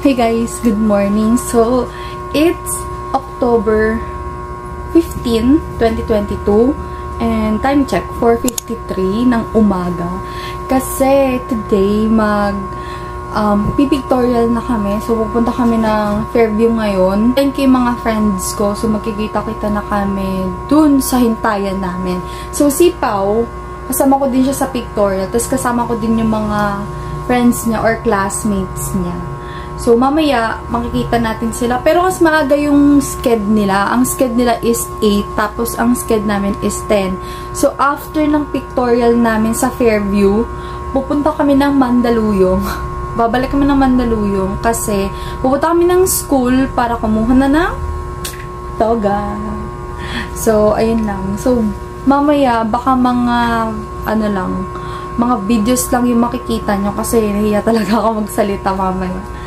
Hey guys, good morning. So, it's October 15, 2022 and time check 4:53 ng umaga. Kasi today pipictorial na kami. So, pupunta kami ng Fairview ngayon. Thank you mga friends ko. So, magkikita-kita na kami dun sa hintayan namin. So, si Pao, kasama ko din siya sa pictorial. Tapos kasama ko din yung mga friends niya or classmates niya. So, mamaya, makikita natin sila. Pero mas maaga yung sked nila. Ang sked nila is 8. Tapos, ang sked namin is 10. So, after ng pictorial namin sa Fairview, pupunta kami ng Mandaluyong. Babalik kami ng Mandaluyong kasi pupunta kami ng school para kumuha na ng toga. So, ayun lang. So, mamaya, baka mga videos lang yung makikita nyo kasi nahiya talaga ako magsalita mamaya.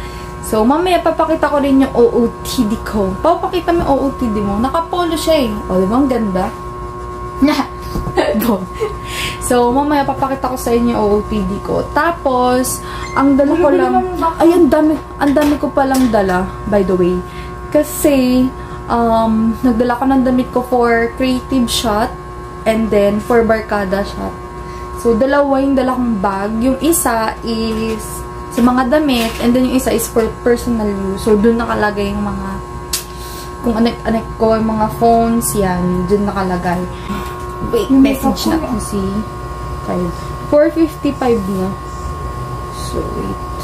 So, mamaya papakita ko rin yung OOTD ko. Papakita mo yung OOTD mo. Nakapolo siya eh. O, diba? Ang ganda. So, mamaya papakita ko sa inyo yung OOTD ko. Tapos, ang dala ko lang... Ay, ang dami ko palang dala, by the way. Kasi, nagdala ko ng damit ko for creative shot and then for barkada shot. So, dalawa yung dala kong bag. Yung isa is sa mga damit, and then yung isa is for personal use. So, dun nakalagay yung mga, kung anek ko, yung mga phones, yan, dun nakalagay. Wait, message na ko si 4:55 na. So, wait.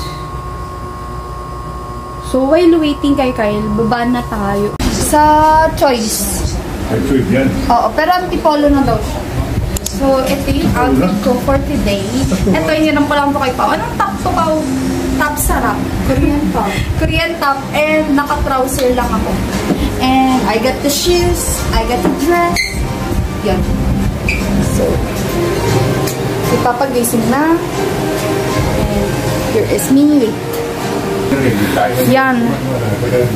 So, while waiting kay Kyle, baba na tayo sa Choice. Choice yan? Oo, pero antipolo na daw siya. So, ito yung outfit ko for today. Ito, yun po lang po kay Pao. Anong top to, Pao? Top sarap. Korean top. Korean top. And naka-trouser lang ako. And I got the shoes. I got the dress. Yan. So, si Papa gising na. And here is me. Wait. Yan.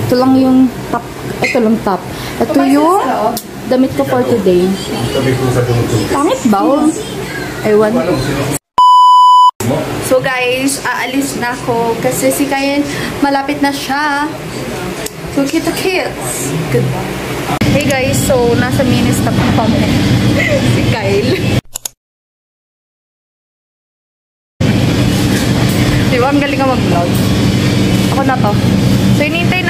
Ito lang yung top. Ito lang top. Ito yung damit ko for today. Pangit ba? Ewan. So guys, aalis na ako kasi si Kyle malapit na siya. So kita kids. Goodbye. Hey guys, so nasa mini stop kami. Si Kyle. Diba ang galing ka mag-vlog? Ako na to. So hinihintay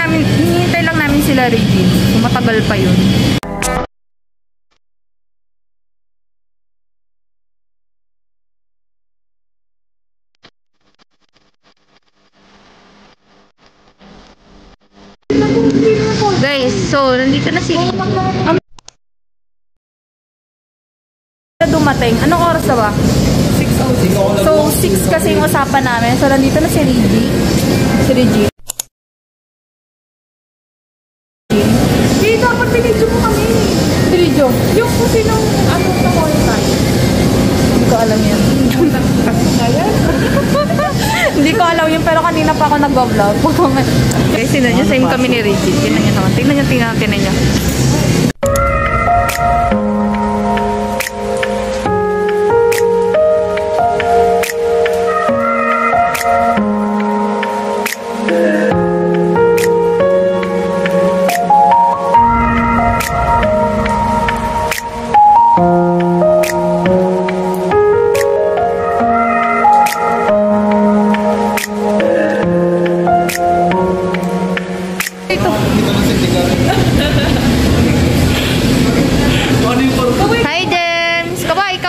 lang namin sila Regine. So matagal pa yun. Guys, so nandito na si dumating. Anong oras na ba? 6:06. So 6 kasi yung usapan namin. So nandito na si Reggie. Si Reggie. Hindi, dapat pinidyo mo kami. Pinidyo? Yung kung sinong anong na qualify. Hindi ko alam yan. Hindi ko alam yun, pero kanina pa ako nag-vlog. Guys, tingnan nyo, same kami ni Reggie. Tingnan nyo naman. Tingnan nyo. Hi, James! Kawai!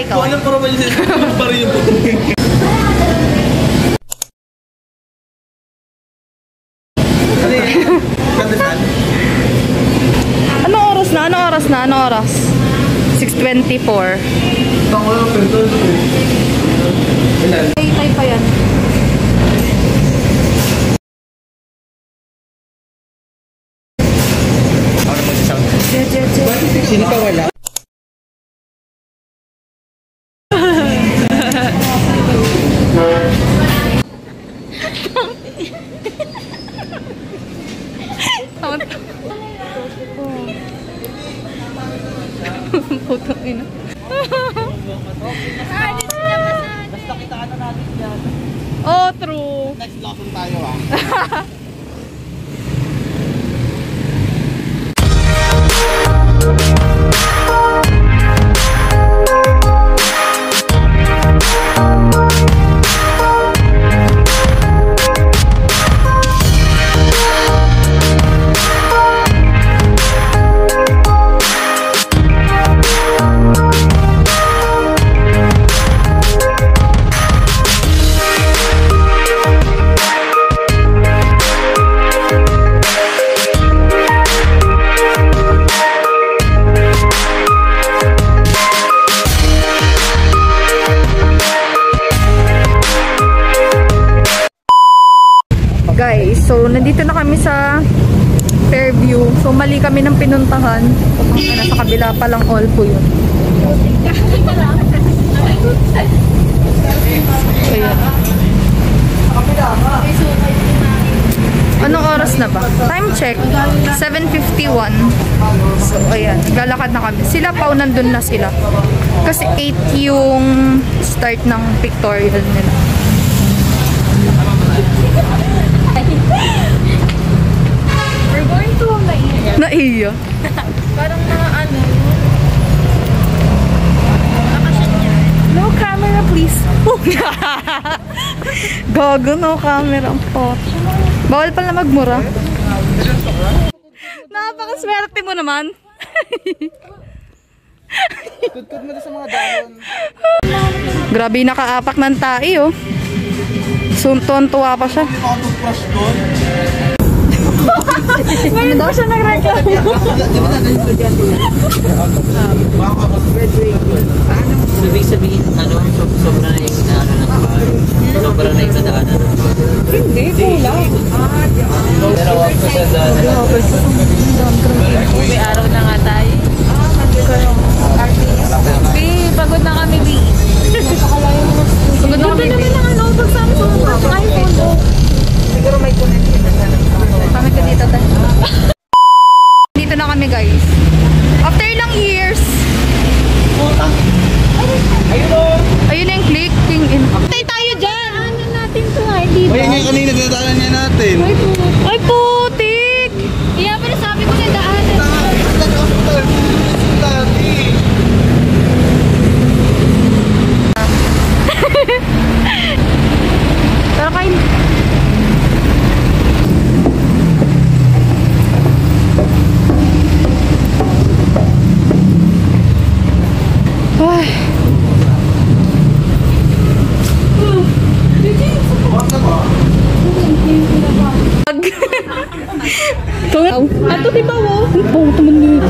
Anong para ba yun? Para yung Anong oras? 6:24. Tay pa yan. Sino ka wala? Putang ina. Basta kitaan na natin yan. true. Next lesson tayo ah. Guys, so nandito na kami sa Fairview. So mali kami ng pinuntahan. Nasa kabila palang all po yun. Ayan. Anong oras na ba? Time check. 7:51. So ayan, galakad na kami. Sila pa nandun na sila. Kasi 8 yung start ng pictorial nila. We're going to Naiya. Naiya? Parang mga ano, nakasyan yan. No camera, please. Gago, no camera. Bawal pala magmura. Napakaswerte mo naman. Tudtud mo sa mga dahon. Grabe, nakaapak ng tae, oh. Tuwan-tuwa pa siya. Toothbrush doon. Ngayon daw siya nagreklamo. Ibig sabihin, sobra na yung nadaanan ng bar. Sobra na yung nadaanan ng bar. Hindi, kulang. Pero wag ko sa daanan. May araw na nga tayo. Pagod na kami, B. Pagod na kami. Naman lang ano, pag sa amin sa mga iPhone. Siguro may connection na sana. Kami ka dito tayo. Dito na kami, guys. After ilang years. Ayun na yung clicking in. Patay tayo dyan. Ano natin to nga, di ba? Ay, ngayon kanina dinadaanan niya natin. Ay, putik! Kaya pero sabi ko na daanan. Pero kain. Ay. Ato di ba mo? Oh, temen dito.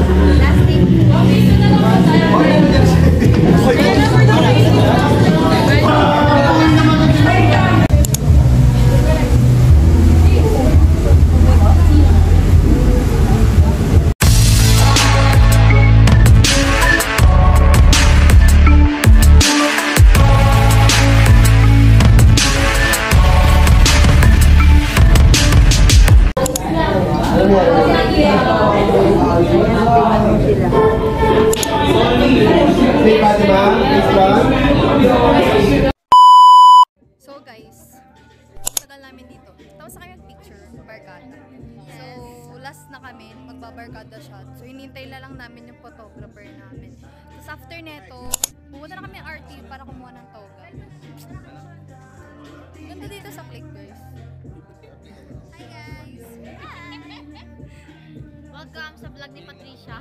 So guys, tagal namin dito. Tapos na kami mag-picture, barkada. So last na kami, magbabarkada shot. So hinintay na lang namin yung photographer namin. Tapos after neto, pumunta na kami RT para kumuha ng toga. Ganda dito sa click, guys. Hi guys! Welcome sa vlog ni Patricia.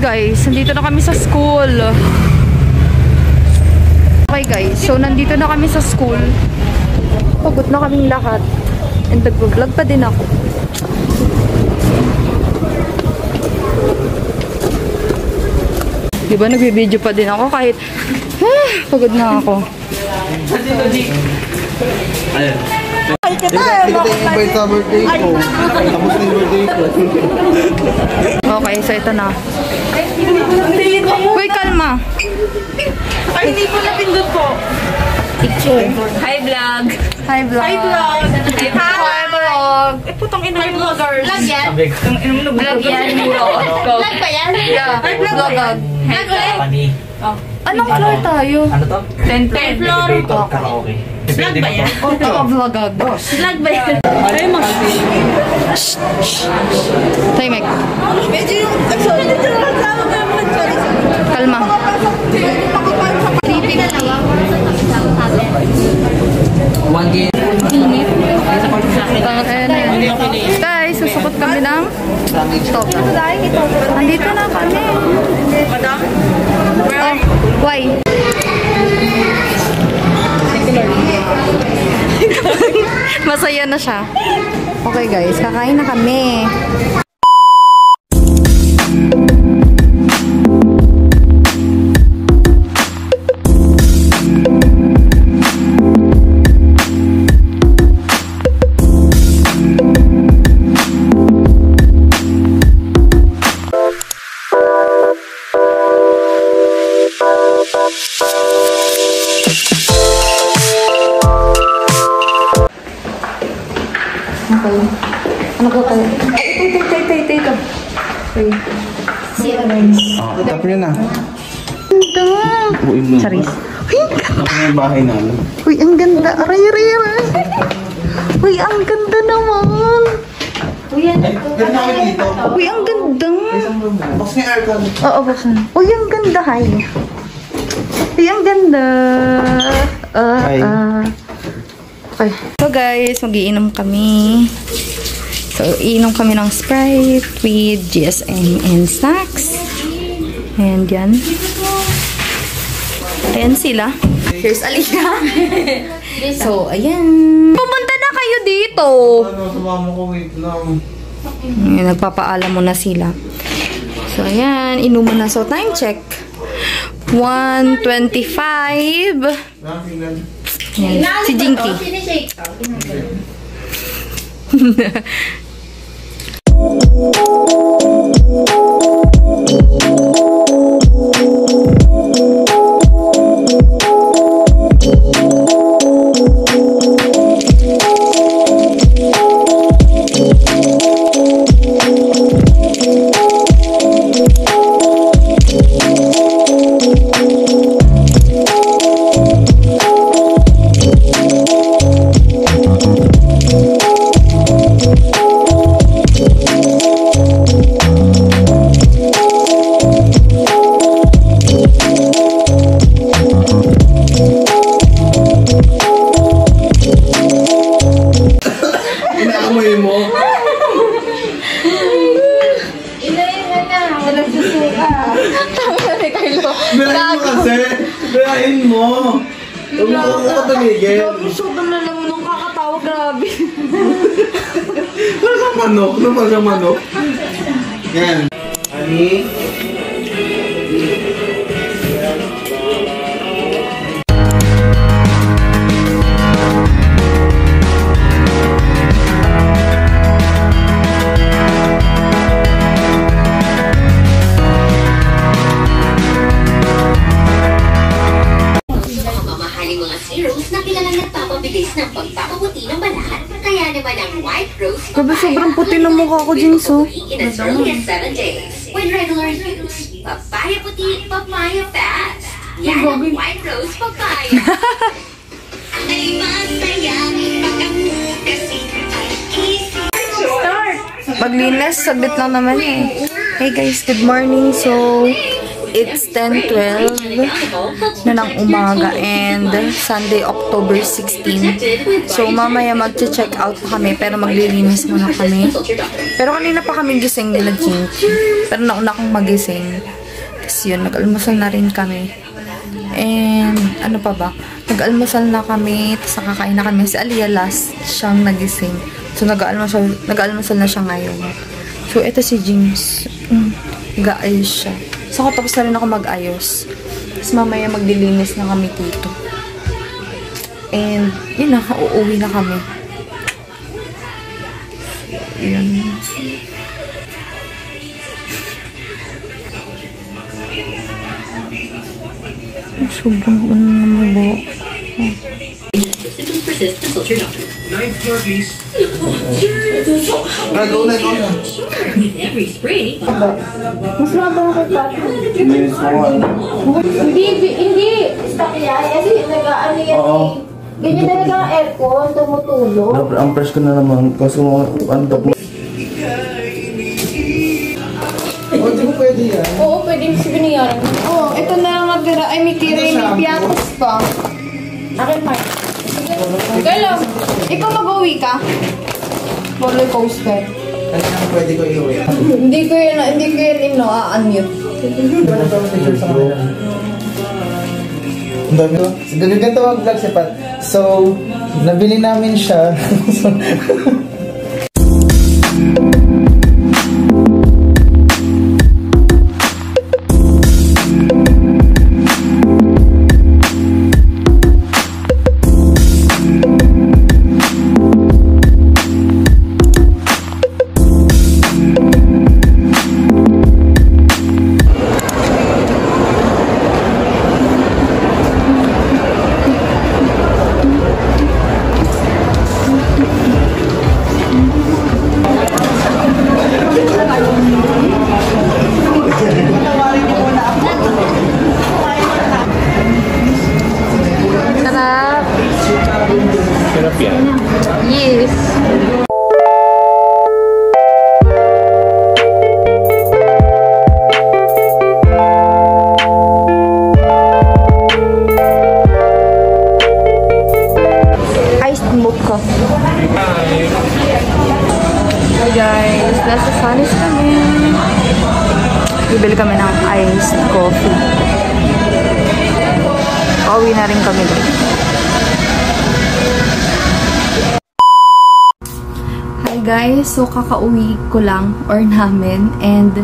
Guys, nandito na kami sa school. Okay guys, so nandito na kami sa school. Pagod na kaming lahat. And nag-vlog pa din ako. Diba nag-video pa din ako kahit pagod na ako. Ayun. Hindi ko invite sa birthday ko. Tapos na yung birthday ko. Okay, so ito na. Kalma. Ay, hindi ko napindot po. Picture. Hi, vlog. Hi, vlog. Hi, vlog. Hi, vlog. Eh, putang ina yung vloggers. Vlog yan? Vlog yan. Vlog ba yan? Yeah, vlog. Vlog ulit? Pani. Anong floor tayo? Ano to? 10 floor. Elevator karaoke. Vlog ba yan? Vlog. Vlog ba yan? Ay, Timek. medyo yung... Sorry. Kalma. Creepy na lang. One game. Guys, susukot kami ng toga. Andito na kami. Madam? Oh, why? Masaya na siya. Okay guys, kakain na kami. Okay. Ano ko kayo? Ay, ito. Wait. Tap nyo na. Ganda. Charis. Ako na yung bahay namin. Uy, ang ganda. Aray. Uy, ang ganda naman. Ganda kami dito. Uy, ang ganda. Box ni aircon. Oo, buksan. Uy, ang ganda, hay. Uy, ang ganda. Hi. Okay. So guys, mag-iinom kami. So, iinom kami ng Sprite with GSM and snacks. And yan. Ayan sila. Here's Aliyah. So, ayan. Pupunta na kayo dito. Ano, sumama ko, wait lang. Ayan, nagpapaalam mo na sila. So, ayan. Inuman na. So, time check. 1:25. Ayan. Si Jinky. Inaamoy mo. Birahin mo kasi. Birahin mo. Huwag mo ka tumigil. Sobrang lalang nung kakatawa. Grabe. Wala kang manok. Ano ba siyang manok? Yan. Ani? ng pagpapaputi ng balat. Kaya naman ang White Rose Grabe, sobrang puti ng mukha ko, Jinso. in as early as 7 days. With regular use, papaya puti, papaya fast. Yan ang White Rose papaya. Ay masaya, pagkamukasin ay isip. Maglinis, saglit lang naman eh. Hey guys, good morning. So, it's 10:12 na ng umaga and Sunday, October 16. So, mamaya mag-check out kami pero maglilinis muna kami. Pero kanina pa kami gising nila, Jink. Pero nauna akong magising. Tapos yun, nag-almusal na rin kami. And, ano pa ba? Nag-almusal na kami, tapos nakakain na kami. Si Aliyah last siyang nagising. So, nag-almusal na siya ngayon. So, ito si James. Nag-aayos siya. So, tapos na rin ako mag-ayos. Tapos, mamaya maglilinis na kami dito. And, yun na, uuwi na kami. Yun. Sobrang ano naman ba? Symptoms persist, consult your doctor. 9th floor, please. With every spray, Mas mabang kay Pati. Hindi. Stock yan. Kasi nag-ano yan eh. Ganyan talaga ang aircon, tumutulog. Ang fresh ko na naman. Kasi mo, ang top mo. Di ko pwede yan. Oo, pwede mo si binayaran. Oo, ito na lang natira. Ay, may tira yung piatos pa. Akin, Mark. Sige lang. Ikaw mag-uwi ka? Roller coaster. Kasi ang pwede ko iuwi. Hindi ko yan unmute. Ang dami ko. Ganito mag-vlog si Pat. So, nabili namin siya. Sarap yan. Yes. Iced mocha. Hi guys, nasa Sunny's kami. Bibili kami ng iced coffee. Pauwi na rin kami doon. Hi guys, so kakauwi ko lang or namin and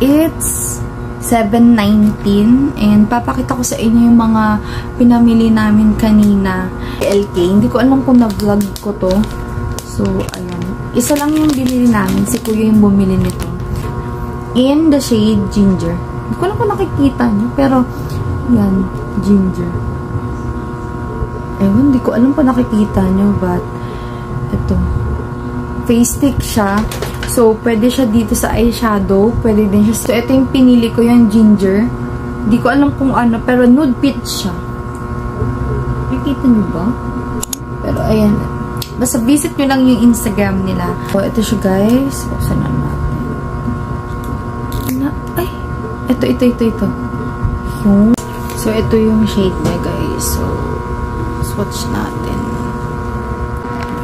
it's 7:19 and papakita ko sa inyo yung mga pinamili namin kanina. LK, hindi ko alam kung na-vlog ko to. So, ayun. Isa lang yung binili namin. Si Kuya yung bumili nito. In the shade Ginger. Hindi ko alam kung nakikita nyo, pero yan, Ginger. Ewan, hindi ko alam kung nakikita nyo, but ito. Face stick siya. So, pwede siya dito sa eyeshadow. Pwede din siya. So, ito yung pinili ko, yung Ginger. Hindi ko alam kung ano, pero nude peach siya. Nakikita nyo ba? Pero, ayan. Basta visit nyo lang yung Instagram nila. So, ito siya, guys. Buksan na natin. Ay! Ito. Yung. So, ito yung shade niya, guys. So, swatch natin.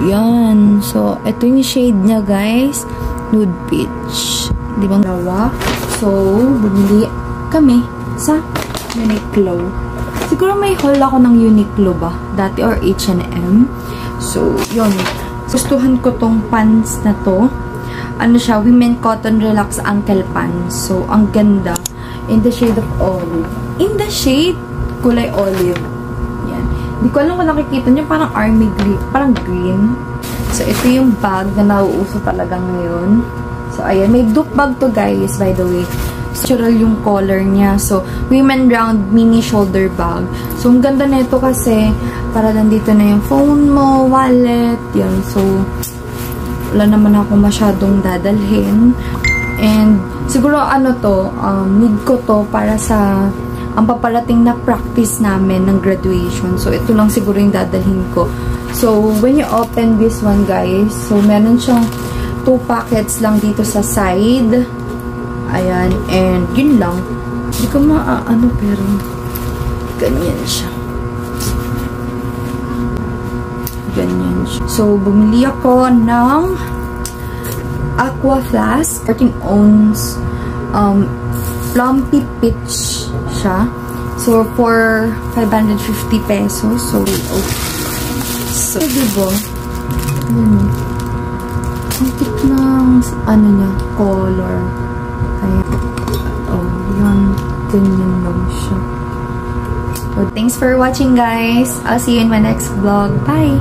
Yan. So, ito yung shade niya, guys. Nude peach. Di ba? Dalawa. So, bumili kami sa Uniqlo. Siguro may haul ako ng Uniqlo ba? Dati or H&M. So, yun. Gustuhan ko tong pants na to. Ano siya? Women Cotton Relax Ankle Pants. So, ang ganda. In the shade of olive. In the shade, kulay olive. Yan. Hindi ko alam kung nakikita nyo. Parang army green. Parang green. So, ito yung bag na nauuso talaga ngayon. So, ayan. May dupe bag to, guys, by the way. Natural yung color niya. So, women round mini shoulder bag. So, ang ganda nito kasi para nandito na yung phone mo, wallet, yan. So, wala naman ako masyadong dadalhin. And, siguro ano to, need ko to para sa ang paparating na practice namin ng graduation. So, ito lang siguro yung dadalhin ko. So, when you open this one, guys, so, meron siyang 2 packets lang dito sa side. Ayan, and yun lang. Hindi ko ano, pero ganyan siya. Ganyan siya. So, bumili ako ng Aqua Flask. 14 ounce Plumpy Peach siya. So, for 550 pesos. So, okay. So, diba? Ang cute ng, ano niya, color. Kaya, oh, yun. Ganyan lang siya. So, thanks for watching, guys. I'll see you in my next vlog. Bye!